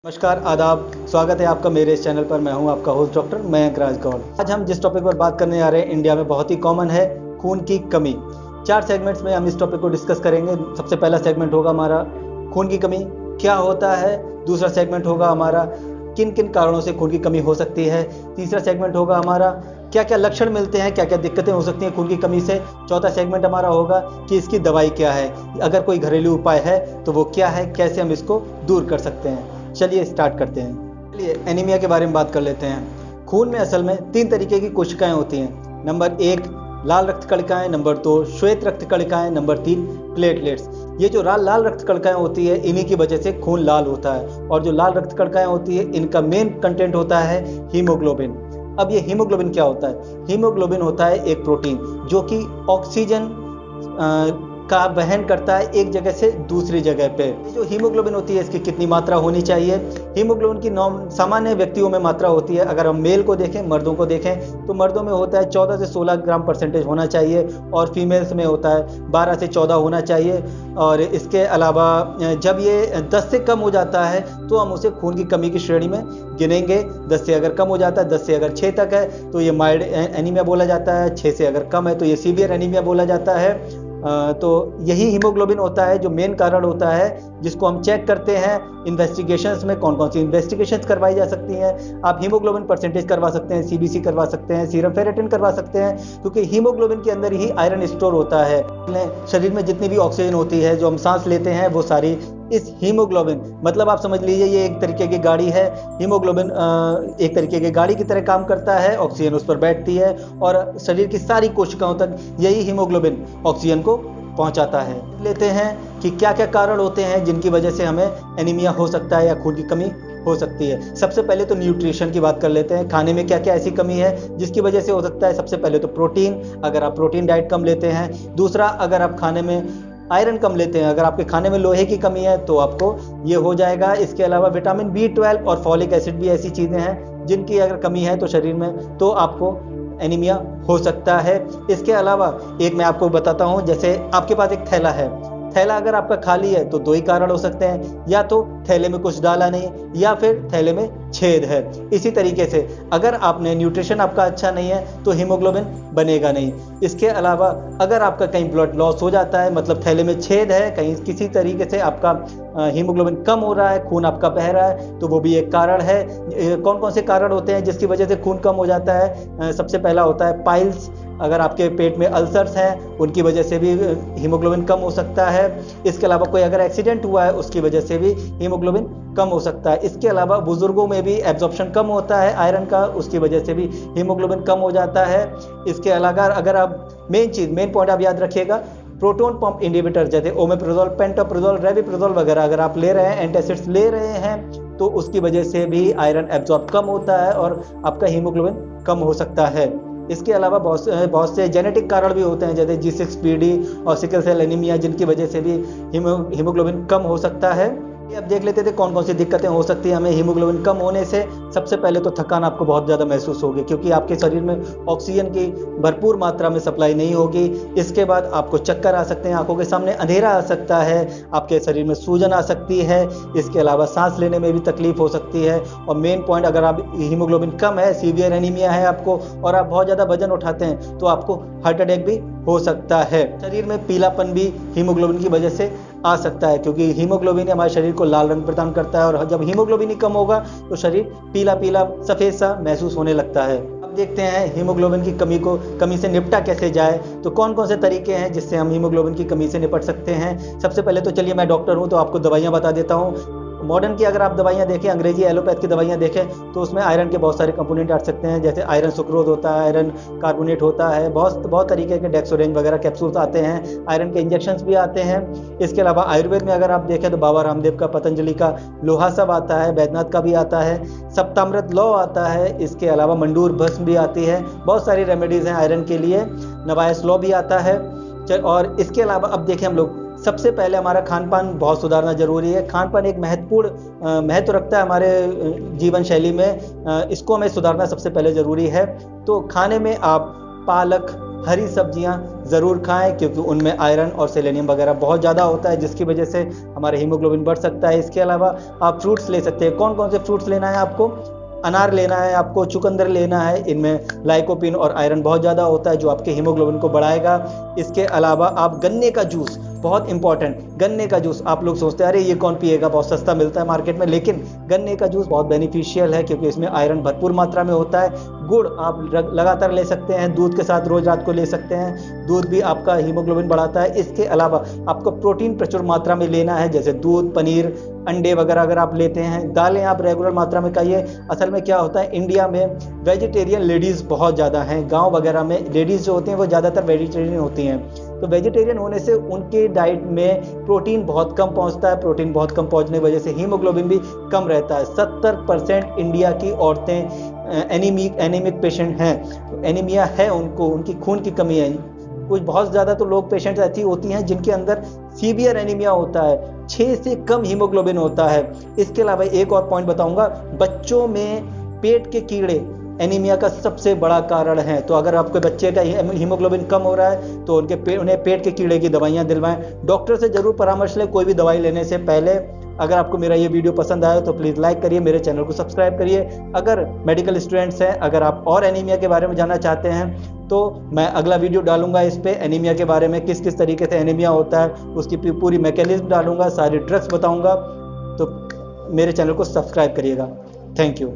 नमस्कार, आदाब। स्वागत है आपका मेरे इस चैनल पर। मैं हूं आपका होस्ट डॉक्टर मयंक राजगौड़। आज हम जिस टॉपिक पर बात करने जा रहे हैं, इंडिया में बहुत ही कॉमन है, खून की कमी। 4 सेगमेंट्स में हम इस टॉपिक को डिस्कस करेंगे। सबसे पहला सेगमेंट होगा हमारा खून की कमी क्या होता है। दूसरा सेगमेंट होगा हमारा किन किन कारणों से खून की कमी हो सकती है। तीसरा सेगमेंट होगा हमारा क्या क्या लक्षण मिलते हैं, क्या क्या दिक्कतें हो सकती हैं खून की कमी से। चौथा सेगमेंट हमारा होगा कि इसकी दवाई क्या है, अगर कोई घरेलू उपाय है तो वो क्या है, कैसे हम इसको दूर कर सकते हैं। चलिए स्टार्ट करते हैं। चलिए एनीमिया के बारे में बात कर लेते हैं। खून में असल में 3 तरीके की कोशिकाएं होती हैं। नंबर 1 लाल रक्त कणिकाएं, नंबर 2 श्वेत रक्त कणिकाएं, नंबर 3 प्लेटलेट्स। ये जो लाल रक्त कणिकाएं होती है, इन्हीं की वजह से खून लाल होता है। और जो लाल रक्त कणिकाएं होती है, इनका मेन कंटेंट होता है हीमोग्लोबिन। अब ये हीमोग्लोबिन क्या होता है? हीमोग्लोबिन होता है एक प्रोटीन जो कि ऑक्सीजन का वहन करता है एक जगह से दूसरी जगह पे। जो हीमोग्लोबिन होती है, इसकी कितनी मात्रा होनी चाहिए? हीमोग्लोबिन की सामान्य व्यक्तियों में मात्रा होती है। अगर हम मेल को देखें, मर्दों को देखें, तो मर्दों में होता है 14 से 16 ग्राम परसेंटेज होना चाहिए और फीमेल्स में होता है 12 से 14 होना चाहिए। और इसके अलावा जब ये 10 से कम हो जाता है तो हम उसे खून की कमी की श्रेणी में गिनेंगे। 10 से अगर कम हो जाता है, 10 से अगर 6 तक है तो ये माइल्ड एनीमिया बोला जाता है। 6 से अगर कम है तो ये सीवियर एनीमिया बोला जाता है। तो यही हीमोग्लोबिन होता है जो मेन कारण होता है, जिसको हम चेक करते हैं इन्वेस्टिगेशंस में। कौन कौन सी इन्वेस्टिगेशंस करवाई जा सकती हैं? आप हीमोग्लोबिन परसेंटेज करवा सकते हैं, सीबीसी करवा सकते हैं, सीरम फेरेटिन करवा सकते हैं, क्योंकि हीमोग्लोबिन के अंदर ही आयरन स्टोर होता है। शरीर में जितनी भी ऑक्सीजन होती है जो हम सांस लेते हैं, वो सारी इस हीमोग्लोबिन, मतलब आप समझ लीजिए ये एक तरीके की गाड़ी है। हीमोग्लोबिन एक तरीके की गाड़ी की तरह काम करता है। ऑक्सीजन उस पर बैठती है और शरीर की सारी कोशिकाओं तक यही हीमोग्लोबिन ऑक्सीजन को पहुंचाता है। लेते हैं कि क्या क्या कारण होते हैं जिनकी वजह से हमें एनीमिया हो सकता है या खून की कमी हो सकती है। सबसे पहले तो न्यूट्रिशन की बात कर लेते हैं। खाने में क्या क्या ऐसी कमी है जिसकी वजह से हो सकता है? सबसे पहले तो प्रोटीन, अगर आप प्रोटीन डाइट कम लेते हैं। दूसरा, अगर आप खाने में आयरन कम लेते हैं, अगर आपके खाने में लोहे की कमी है तो आपको ये हो जाएगा। इसके अलावा विटामिन B12 और फॉलिक एसिड भी ऐसी चीज़ें हैं जिनकी अगर कमी है तो शरीर में, तो आपको एनीमिया हो सकता है। इसके अलावा एक मैं आपको बताता हूँ, जैसे आपके पास एक थैला है। थैला अगर आपका खाली है तो 2 ही कारण हो सकते हैं, या तो थैले में कुछ डाला नहीं या फिर थैले में छेद है। इसी तरीके से अगर आपने न्यूट्रिशन आपका अच्छा नहीं है तो हीमोग्लोबिन बनेगा नहीं। इसके अलावा अगर आपका कहीं ब्लड लॉस हो जाता है, मतलब थैले में छेद है, कहीं किसी तरीके से आपका हीमोग्लोबिन कम हो रहा है, खून आपका बह रहा है, तो वो भी एक कारण है। कौन कौन से कारण होते हैं जिसकी वजह से खून कम हो जाता है? सबसे पहला होता है पाइल्स। अगर आपके पेट में अल्सर्स हैं, उनकी वजह से भी हीमोग्लोबिन कम हो सकता है। इसके अलावा कोई अगर एक्सीडेंट हुआ है, उसकी वजह से भी हीमोग्लोबिन कम हो सकता है। इसके अलावा बुजुर्गों में भी एब्जॉर्प्शन कम होता है आयरन का, उसकी वजह से भी हीमोग्लोबिन कम हो जाता है। इसके अलावा अगर आप मेन पॉइंट आप याद रखिएगा, प्रोटॉन पंप इनहिबिटर जैसे ओमेप्रोजोल, पेंटोप्रोजोल, रेविप्रोजोल वगैरह अगर आप ले रहे हैं, एंटासिड्स ले रहे हैं, तो उसकी वजह से भी आयरन एब्जॉर्ब कम होता है और आपका हीमोग्लोबिन कम हो सकता है। इसके अलावा बहुत से जेनेटिक कारण भी होते हैं, जैसे G6PD और सिकल सेल एनीमिया, जिनकी वजह से भी हीमोग्लोबिन कम हो सकता है। अब देख लेते थे कौन कौन सी दिक्कतें हो सकती हैं हमें हीमोग्लोबिन कम होने से। सबसे पहले तो थकान आपको बहुत ज़्यादा महसूस होगी, क्योंकि आपके शरीर में ऑक्सीजन की भरपूर मात्रा में सप्लाई नहीं होगी। इसके बाद आपको चक्कर आ सकते हैं, आंखों के सामने अंधेरा आ सकता है, आपके शरीर में सूजन आ सकती है। इसके अलावा सांस लेने में भी तकलीफ हो सकती है। और मेन पॉइंट, अगर आप हीमोग्लोबिन कम है, सीवियर एनीमिया है आपको, और आप बहुत ज़्यादा वजन उठाते हैं, तो आपको हार्ट अटैक भी हो सकता है। शरीर में पीलापन भी हीमोग्लोबिन की वजह से आ सकता है, क्योंकि हीमोग्लोबिन हमारे शरीर को लाल रंग प्रदान करता है, और जब हीमोग्लोबिन ही कम होगा तो शरीर पीला पीला सफ़ेद सा महसूस होने लगता है। अब देखते हैं हीमोग्लोबिन की कमी से निपटा कैसे जाए। तो कौन कौन से तरीके हैं जिससे हम हीमोग्लोबिन की कमी से निपट सकते हैं? सबसे पहले तो चलिए, मैं डॉक्टर हूँ तो आपको दवाइयाँ बता देता हूँ। मॉडर्न की अगर आप दवाइयाँ देखें, अंग्रेजी एलोपैथ की दवाइयाँ देखें, तो उसमें आयरन के बहुत सारे कंपोनेंट आ सकते हैं, जैसे आयरन सुक्रोज होता है, आयरन कार्बोनेट होता है, बहुत तरीके के डेक्सोरेंज वगैरह कैप्सूल्स आते हैं, आयरन के इंजेक्शंस भी आते हैं। इसके अलावा आयुर्वेद में अगर आप देखें तो बाबा रामदेव का, पतंजलि का लोहा सब आता है, बैद्यनाथ का भी आता है, सप्तामृत लौ आता है। इसके अलावा मंडूर भस्म भी आती है। बहुत सारी रेमेडीज़ हैं आयरन के लिए, नवायस लौ भी आता है। और इसके अलावा अब देखें हम लोग, सबसे पहले हमारा खान पान बहुत सुधारना जरूरी है। खान पान एक महत्वपूर्ण महत्व रखता है हमारे जीवन शैली में, इसको हमें सुधारना सबसे पहले ज़रूरी है। तो खाने में आप पालक, हरी सब्जियां ज़रूर खाएं, क्योंकि उनमें आयरन और सेलेनियम वगैरह बहुत ज़्यादा होता है, जिसकी वजह से हमारा हीमोग्लोबिन बढ़ सकता है। इसके अलावा आप फ्रूट्स ले सकते हैं। कौन कौन से फ्रूट्स लेना है आपको? अनार लेना है आपको, चुकंदर लेना है, इनमें लाइकोपिन और आयरन बहुत ज़्यादा होता है जो आपके हीमोग्लोबिन को बढ़ाएगा। इसके अलावा आप गन्ने का जूस, बहुत इंपॉर्टेंट, गन्ने का जूस। आप लोग सोचते हैं अरे ये कौन पिएगा, बहुत सस्ता मिलता है मार्केट में, लेकिन गन्ने का जूस बहुत बेनिफिशियल है क्योंकि इसमें आयरन भरपूर मात्रा में होता है। गुड़ आप लगातार ले सकते हैं, दूध के साथ रोज रात को ले सकते हैं, दूध भी आपका हीमोग्लोबिन बढ़ाता है। इसके अलावा आपको प्रोटीन प्रचुर मात्रा में लेना है, जैसे दूध, पनीर, अंडे वगैरह अगर आप लेते हैं। दालें आप रेगुलर मात्रा में खाइए। असल में क्या होता है, इंडिया में वेजिटेरियन लेडीज़ बहुत ज़्यादा हैं। गांव वगैरह में लेडीज़ जो होती हैं वो ज़्यादातर वेजिटेरियन होती हैं, तो वेजिटेरियन होने से उनके डाइट में प्रोटीन बहुत कम पहुंचता है। प्रोटीन बहुत कम पहुंचने की वजह से हीमोग्लोबिन भी कम रहता है। 70% इंडिया की औरतें एनीमिक पेशेंट हैं, तो एनीमिया है उनको, उनकी खून की कमी है। कुछ बहुत ज़्यादा तो लोग पेशेंट्स ऐसी होती हैं जिनके अंदर सीवियर एनीमिया होता है, 6 से कम हीमोग्लोबिन होता है। इसके अलावा एक और पॉइंट बताऊंगा, बच्चों में पेट के कीड़े एनीमिया का सबसे बड़ा कारण है। तो अगर आपके बच्चे का हीमोग्लोबिन कम हो रहा है तो उन्हें पेट के कीड़े की दवाइयाँ दिलवाएं। डॉक्टर से जरूर परामर्श लें कोई भी दवाई लेने से पहले। अगर आपको मेरा ये वीडियो पसंद आया तो प्लीज़ लाइक करिए, मेरे चैनल को सब्सक्राइब करिए। अगर मेडिकल स्टूडेंट्स हैं, अगर आप और एनीमिया के बारे में जानना चाहते हैं तो मैं अगला वीडियो डालूंगा इस पे, एनीमिया के बारे में, किस किस तरीके से एनीमिया होता है उसकी पूरी मैकेनिज्म डालूंगा, सारी ड्रग्स बताऊंगा। तो मेरे चैनल को सब्सक्राइब करिएगा। Thank you.